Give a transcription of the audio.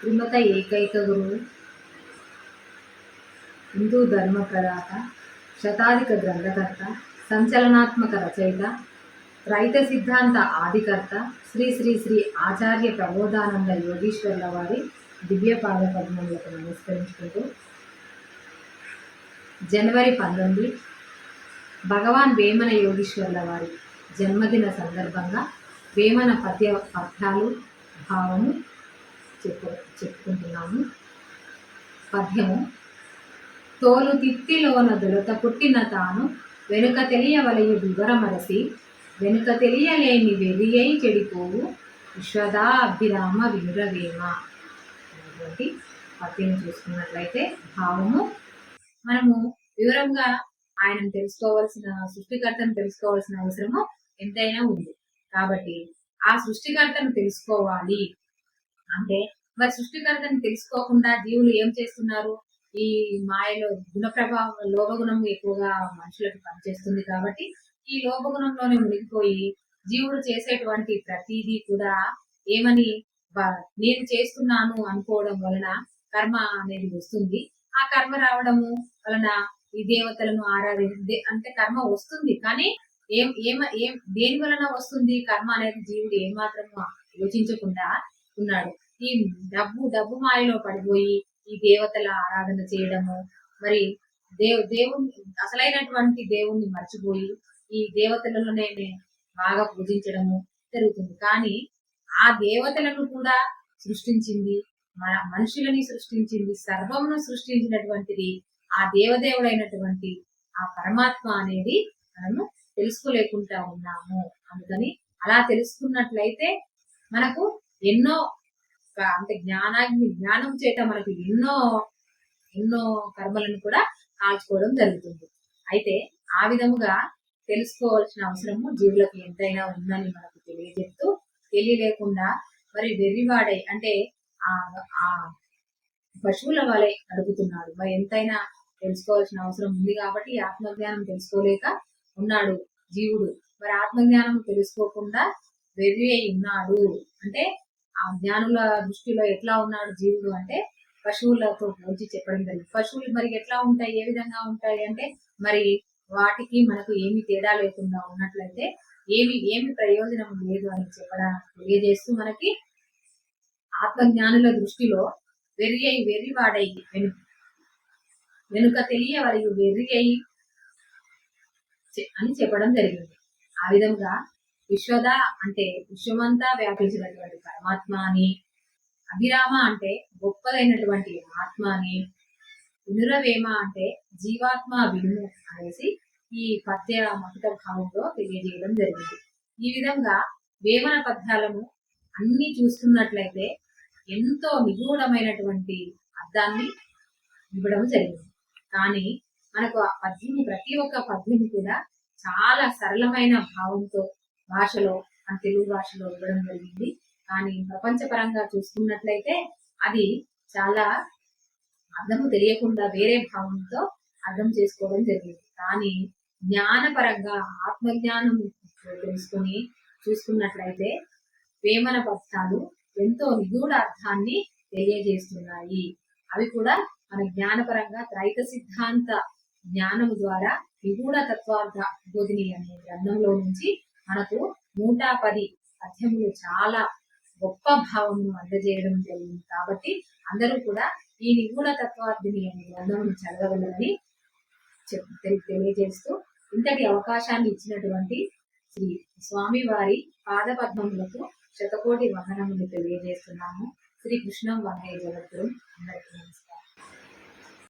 శ్రీమత ఏకైక గురువు, హిందూ ధర్మ ప్రదాత, శతాధిక గ్రంథకర్త, సంచలనాత్మక రచయిత, రైత సిద్ధాంత ఆదికర్త శ్రీ శ్రీ శ్రీ ఆచార్య ప్రబోధానంద యోగీశ్వర్ల వారి దివ్య పాద పద్మములకు నమస్కరించుకుంటూ, జనవరి 19 భగవాన్ వేమన యోగీశ్వర్ల వారి జన్మదిన సందర్భంగా వేమన పద్యాలు భావము చెప్పుకుంటున్నాము. పద్యము: తోలు తిత్తిలోన దొలత పుట్టిన తాను వెనుక తెలియవలయు వివరమరసి వెనుక తెలియలేని వెరియై చెడిపోవు విశ్వదా అభిరామ వినురవేమ అనేటువంటి పద్యం చూసుకున్నట్లయితే భావము, మనము వివరంగా ఆయనను తెలుసుకోవాల్సిన, సృష్టికర్తను తెలుసుకోవాల్సిన అవసరము ఎంతైనా ఉంది. కాబట్టి ఆ సృష్టికర్తను తెలుసుకోవాలి అంటే, మరి సృష్టికర్తను తెలుసుకోకుండా జీవులు ఏం చేస్తున్నారు? ఈ మాయలో గుణ ప్రభావం, లోభగుణం ఎక్కువగా మనుషులకు పనిచేస్తుంది. కాబట్టి ఈ లోభగుణంలోనే మునిగిపోయి జీవుడు చేసేటువంటి ప్రతిదీ కూడా ఏమని నేను చేస్తున్నాను అనుకోవడం వలన కర్మ అనేది వస్తుంది. ఆ కర్మ రావడము వలన ఈ దేవతలను అంటే కర్మ వస్తుంది. కానీ ఏం ఏం ఏం దేని వలన వస్తుంది కర్మ అనేది జీవుడు ఏమాత్రము యోచించకుండా ఉన్నాడు. ఈ డబ్బు మాయలో పడిపోయి ఈ దేవతల ఆరాధన చేయడము, మరి దేవుని అసలైనటువంటి దేవుణ్ణి మర్చిపోయి ఈ దేవతలలోనే బాగా పూజించడము జరుగుతుంది. కానీ ఆ దేవతలను కూడా సృష్టించింది, మనుషులని సృష్టించింది, సర్వమును సృష్టించినటువంటిది ఆ దేవదేవుడైనటువంటి ఆ పరమాత్మ అనేది మనము తెలుసుకోలేకుండా ఉన్నాము. అందుకని అలా తెలుసుకున్నట్లయితే మనకు ఎన్నో అంటే జ్ఞానం చేత మనకు ఎన్నో కర్మలను కూడా కాల్చుకోవడం జరుగుతుంది. అయితే ఆ విధముగా తెలుసుకోవాల్సిన అవసరము జీవులకు ఎంతైనా ఉందని మనకు తెలియజేస్తూ, తెలియలేకుండా మరి వెర్రివాడై అంటే ఆ పశువుల వలె అడుగుతున్నాడు. మరి ఎంతైనా తెలుసుకోవాల్సిన అవసరం ఉంది కాబట్టి ఆత్మజ్ఞానం తెలుసుకోలేక ఉన్నాడు జీవుడు. మరి ఆత్మజ్ఞానం తెలుసుకోకుండా వెర్రి అయి ఉన్నాడు. అంటే ఆ జ్ఞానుల దృష్టిలో ఎట్లా ఉన్నాడు జీవుడు అంటే పశువులతో పోల్చి చెప్పడం జరిగింది. పశువులు మరి ఎట్లా ఉంటాయి, ఏ విధంగా ఉంటాయి అంటే, మరి వాటికి మనకు ఏమి తేడా లేకుండా ఉన్నట్లయితే ఏమి ప్రయోజనం లేదు అని చెప్పడానికి తెలియజేస్తూ, మనకి ఆత్మజ్ఞానుల దృష్టిలో వెర్రివాడై వెనుక తెలియవలయు వెర్రి అయి అని చెప్పడం జరిగింది. ఆ విధంగా విశ్వద అంటే విశ్వమంతా వ్యాపించినటువంటి పరమాత్మ అని, అభిరామ అంటే గొప్పదైనటువంటి ఆత్మ అని, వినురవేమ అంటే జీవాత్మ వినుము అనేసి ఈ పద్య మొదట భావంలో తెలియజేయడం జరిగింది. ఈ విధంగా వేమన పద్యాలను అన్ని చూస్తున్నట్లయితే ఎంతో నిగూఢమైనటువంటి అర్థాన్ని ఇవ్వడం జరిగింది. కానీ మనకు ఆ పద్యము, ప్రతి ఒక్క పద్యము కూడా చాలా సరళమైన భావంతో భాషలో, మన తెలుగు భాషలో ఇవ్వడం జరిగింది. కానీ ప్రపంచపరంగా చూసుకున్నట్లయితే అది చాలా అర్థము తెలియకుండా వేరే భావంతో అర్థం చేసుకోవడం జరిగింది. కానీ జ్ఞానపరంగా ఆత్మజ్ఞానం తెలుసుకొని చూసుకున్నట్లయితే వేమన పద్యాలు ఎంతో నిగూఢ అర్థాన్ని తెలియజేస్తున్నాయి. అవి కూడా మన జ్ఞానపరంగా త్రైత సిద్ధాంత జ్ఞానము ద్వారా నిగూఢ తత్వార్థ బోధిని అనే గ్రంథంలో నుంచి మనకు 110 పద్యములు చాలా గొప్ప భావమును అందజేయడం జరిగింది. కాబట్టి అందరూ కూడా ఈ నిగూఢ తత్వార్థిని అనే గ్రంథం చదవగలరని తెలియజేస్తూ, ఇంతటి అవకాశాన్ని ఇచ్చినటువంటి శ్రీ స్వామి వారి పాద పద్మములకు శతకోటి వందనములు తెలియజేస్తున్నాము. శ్రీ కృష్ణం వందే జగద్గురు. అందరికీ నమస్కారం.